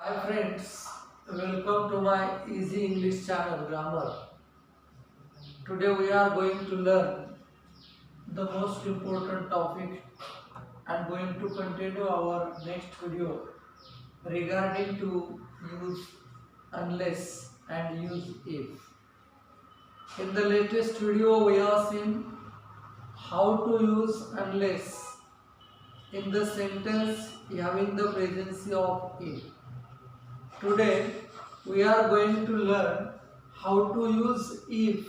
Hi friends, welcome to my Easy English channel Grammar. Today we are going to learn the most important topic and going to continue our next video regarding to use unless and use if. In the latest video we have seen how to use unless in the sentence having the presence of if. Today we are going to learn how to use if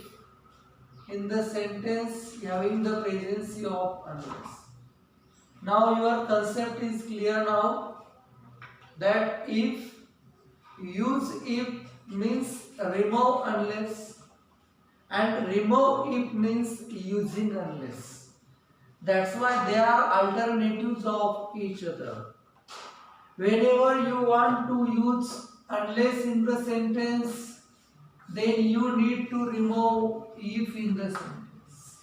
in the sentence having the presence of unless. Now your concept is clear now that if use if means remove unless and remove if means using unless. That's why they are alternatives of each other. Whenever you want to use unless in the sentence, then you need to remove if in the sentence.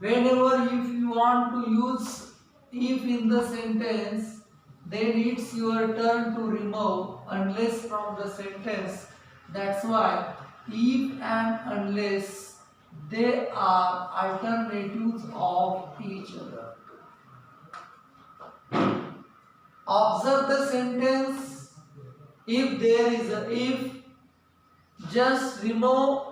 Whenever if you want to use if in the sentence, then it's your turn to remove unless from the sentence. That's why if and unless, they are alternatives of each other. Observe the sentence. If there is a if, just remove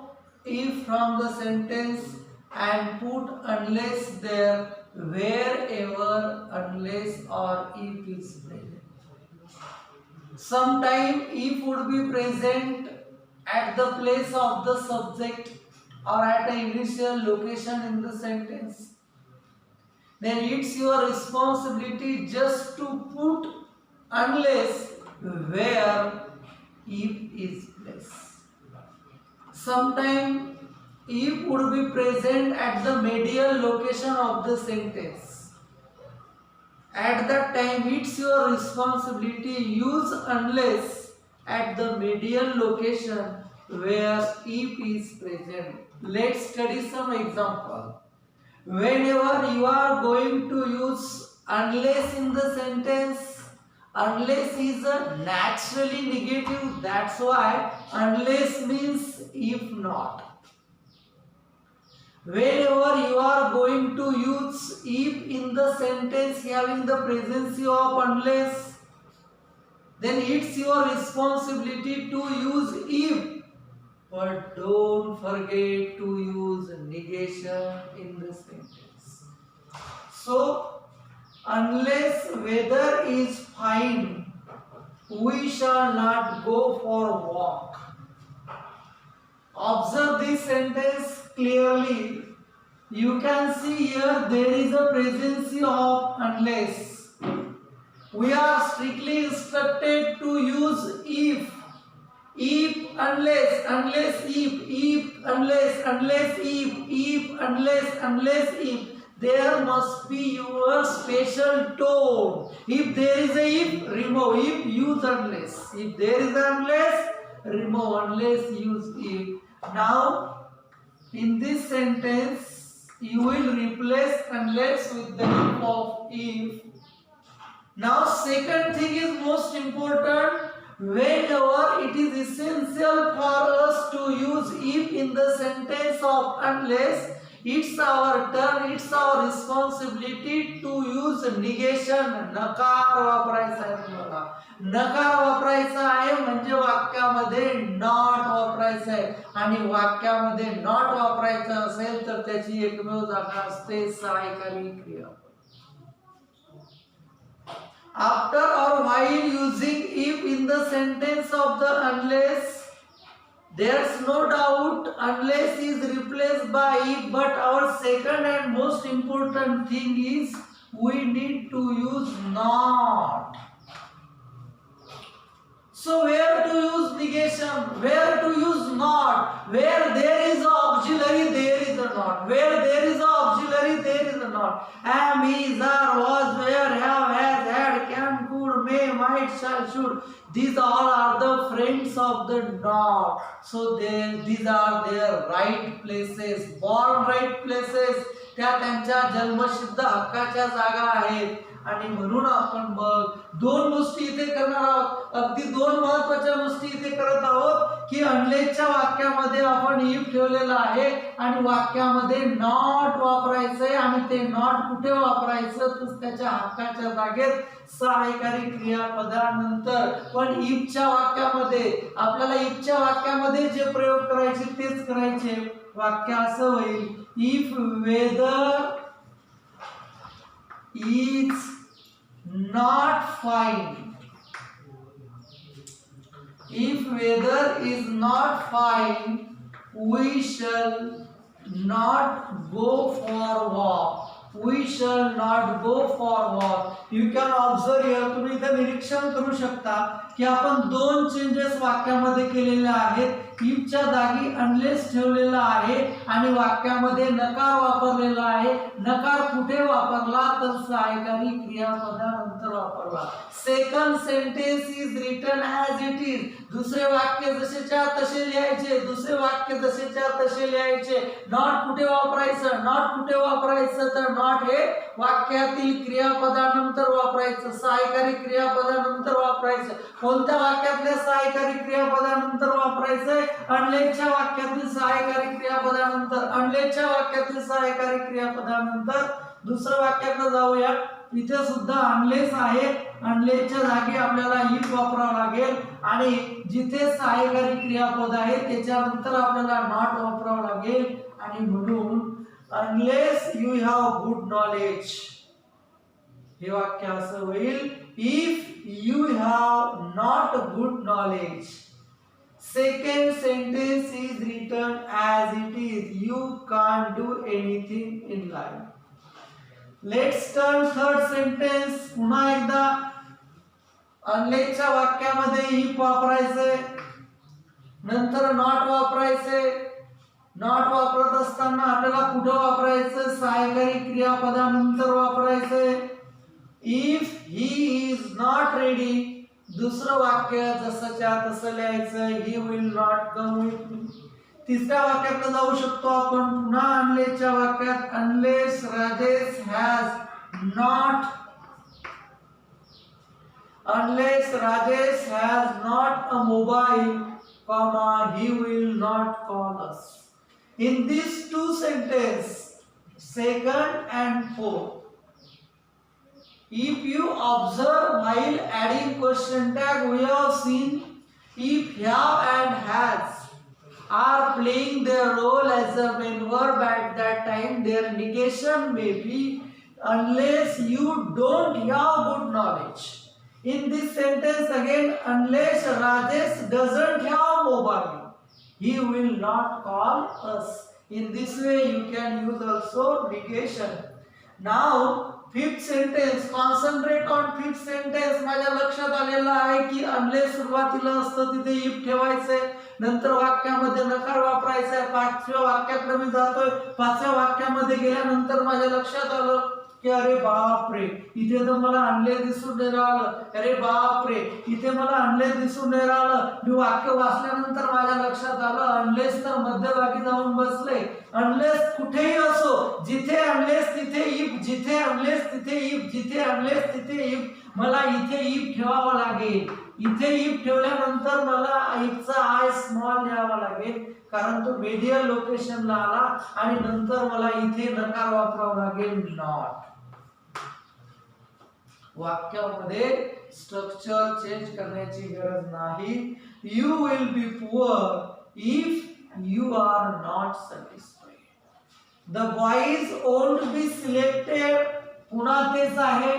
if from the sentence and put unless there wherever unless or if is present. Sometime if would be present at the place of the subject or at an initial location in the sentence. Then it's your responsibility just to put unless where if is placed. Sometimes if would be present at the medial location of the sentence. At that time it's your responsibility use unless at the medial location where if is present. Let's study some example. Whenever you are going to use unless in the sentence, unless is a naturally negative. That's why unless means if not. Whenever you are going to use if in the sentence having the presence of unless, then it's your responsibility to use if. But don't forget to use negation in the sentence. So, unless weather is fine, we shall not go for walk. Observe this sentence clearly. You can see here there is a presence of unless. We are strictly instructed to use if. If, unless, if, unless, if. There must be your special tone. If there is a if, remove if, use unless. If there is unless, remove unless, use if. Now, in this sentence, you will replace unless with the help of if. Now, second thing is most important. Whenever it is essential for us to use if in the sentence of unless, it's our turn, it's our responsibility to use negation. नकार वापरायचा आहे तुम्हाला. नकार वापरायचा आहे म्हणजे वाक्यामध्ये not वापरायचं आहे आणि वाक्यामध्ये नॉट वापरायचं असेल तर त्याची एकमेव जागा असते सहाय्यकारी क्रियापद. After or while using if in the sentence of the unless, there's no doubt unless is replaced by if, but our second and most important thing is we need to use not. So where to use negation? Where to use not? Where there is an auxiliary, there is a not. Where there is an auxiliary, there is a not. Am, is, are, was, where, have, has, had, can, could, may, might, shall, should. understood. These all are the friends of the not. So these are their right places, born right places. त्या त्यांच्या जन्मसिद्ध हक्काच्या जागा आहेत. आणि म्हणून आपण मग दोन गोष्टी इथे करणार आहोत. अगदी दोन महत्वाच्या गोष्टी इथे करत आहोत की अनलेसच्या वाक्यामध्ये आपण इफ ठेवलेला आहे आणि वाक्यामध्ये नॉट वापरायचंय. आणि ते नॉट कुठे वापरायचं तर त्याच्या हक्काच्या जागेत सहाय्यकारी क्रियापदानंतर. पण इफच्या वाक्यामध्ये आपल्याला इफच्या वाक्यामध्ये जे प्रयोग करायचे तेच करायचे. वाक्य असं होईल, if weather is not fine. If weather is not fine, we shall not go for walk. We shall not go for walk. You can observe here. तुम्ही इथे निरीक्षण करू शकता की आपण दोन चेंजेस वाक्यामध्ये केलेले आहेत. इफच्या जागी अनलेस ठेवलेला आहे आणि वाक्यामध्ये नकार वापरलेला आहे. नकार कुठे वापरला तर सहाय्यकारी क्रियापदानंतर वापरला. Second sentence is written as it is. दुसरे वाक्य जसेच्या तसे लिहायचे. दुसरे वाक्य जसेच्या तसे लिहायचे. नॉट कुठे वापरायचं? नॉट कुठे वापरायचं तर नॉट हे वाक्यातील क्रियापदानंतर वापरायचं. सहाय्यकारी क्रियापदानंतर वापरायचं. कोणत्या वाक्यातल्या सहाय्यकारी क्रियापदानंतर वापरायचं? अनलेसच्या वाक्यातील सहाय्यकारी क्रियापदानंतर. अनलेसच्या वाक्यातील सहाय्यकारी क्रियापदानंतर. दुसऱ्या वाक्यात जाऊया. इथे सुद्धा अनलेस आहे. अनलेसच्या जागी आपल्याला इफ वापरावं लागेल आणि जिथे सहाय्यकारी क्रियापद आहे त्याच्यानंतर आपल्याला नॉट वापरावं लागेल. आणि म्हणून unless you have good knowledge हे वाक्य असं होईल, if you have not good knowledge. Second sentence is written as it is. You can't do anything in life. Let's turn third sentence. पुन्हा एकदा अनलेसच्या वाक्यामध्ये इफ वापरायचे, नंतर नॉट वापरायचे. नॉट वापरत असताना आपल्याला कुठं वापरायचं? सहाय्यकारी क्रियापदानंतर वापरायचे. If he is not ready. दुसरं वाक्य जसंच्या तसं लिहायचं, he will not come with me. तिसऱ्या वाक्यात जाऊ शकतो आपण. पुन्हा अनलेसच्या वाक्यात, unless Rajesh has not. Unless Rajesh has not a mobile, he will not call us. In these two sentences, second and fourth, if you observe while adding question tag, we have seen if, have and has are playing their role as a main verb at that time. Their negation may be unless you don't have good knowledge. In this sentence again, unless Rajesh doesn't have mobile, he will not call us. In this way you can use also negation. Now fifth sentence, concentrate on fifth sentence. माझ्या लक्षात आलेलं आहे की unless सुरुवातीला असतं तिथे if ठेवायचंय, नंतर वाक्यामध्ये नकार वापरायचा आहे. पाचव्या वाक्याकडे मी जातोय. पाचव्या वाक्यामध्ये गेल्यानंतर माझ्या लक्षात आलं की अरे बाप रे, इथे तर मला अनलेस दिसून नाही राहिलं. अरे बाप रे, इथे मला अनलेस दिसून नाही राहिलं. मी वाक्य वाचल्यानंतर माझ्या लक्षात आलं अनलेस तर मध्यभागी जाऊन बसले. अनलेस कुठेही असो, जिथे अनलेस तिथे इफ, जिथे अनलेस तिथे इफ, जिथे अनलेस तिथे इफ. मला इथे इफ ठेवावं लागेल. इथे इफ ठेवल्यानंतर मला इफचा आय स्मॉल लिहावा लागेल कारण तो मेडियल लोकेशनला आला. आणि नंतर मला इथे नकार वापरावा लागेल, नॉट. वाक्यामध्ये स्ट्रक्चर चेंज करण्याची गरज नाही. You will be poor if you are not satisfied. The boys won't be selected. पुन्हा तेच आहे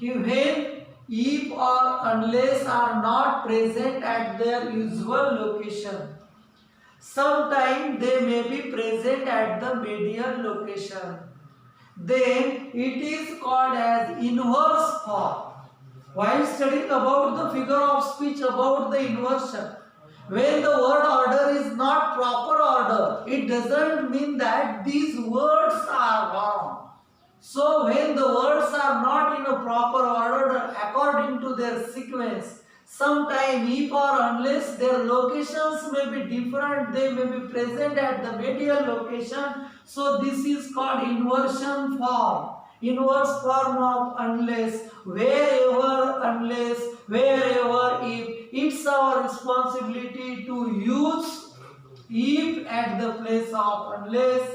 की when if or unless are not present at their usual location, sometime they may be present at the medial location, then it is called as inverse form. While studying about the figure of speech about the inversion, when the word order is not proper order, it doesn't mean that these words are wrong. So when the words are not in a proper order according to their sequence, Sometime if or unless their locations may be different, they may be present at the material location. So this is called inversion form. Inverse form of unless, wherever, if. It's our responsibility to use if at the place of unless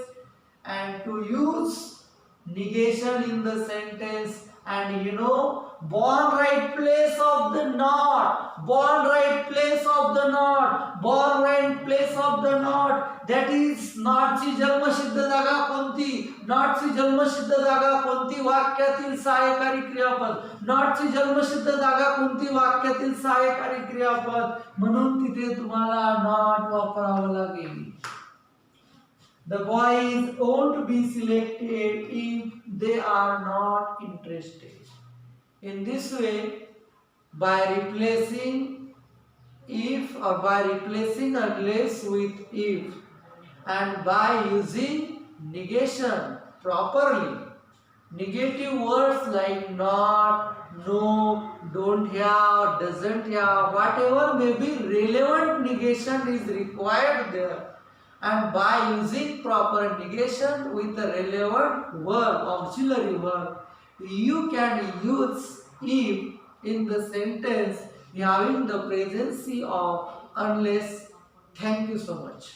and to use negation in the sentence. And born right place of the not, born right place of the not, born right place of the not, that is not ची जन्मसिद्ध जागा कोणती, not ची जन्मसिद्ध जागा कोणती वाक्यातील सहाय्यकारी क्रियापद, not ची जन्मसिद्ध जागा कोणती वाक्यातील सहाय्यकारी क्रियापद, म्हणून तिथे तुम्हाला not वापरावं लागेल. The boys won't be selected if they are not interested. In this way, by replacing if or by replacing unless with if and by using negation properly, negative words like not, no, don't have, doesn't have, whatever may be relevant negation is required there. And by using proper negation with the relevant verb, auxiliary verb, you can use if in the sentence having the presence of unless. Thank you so much.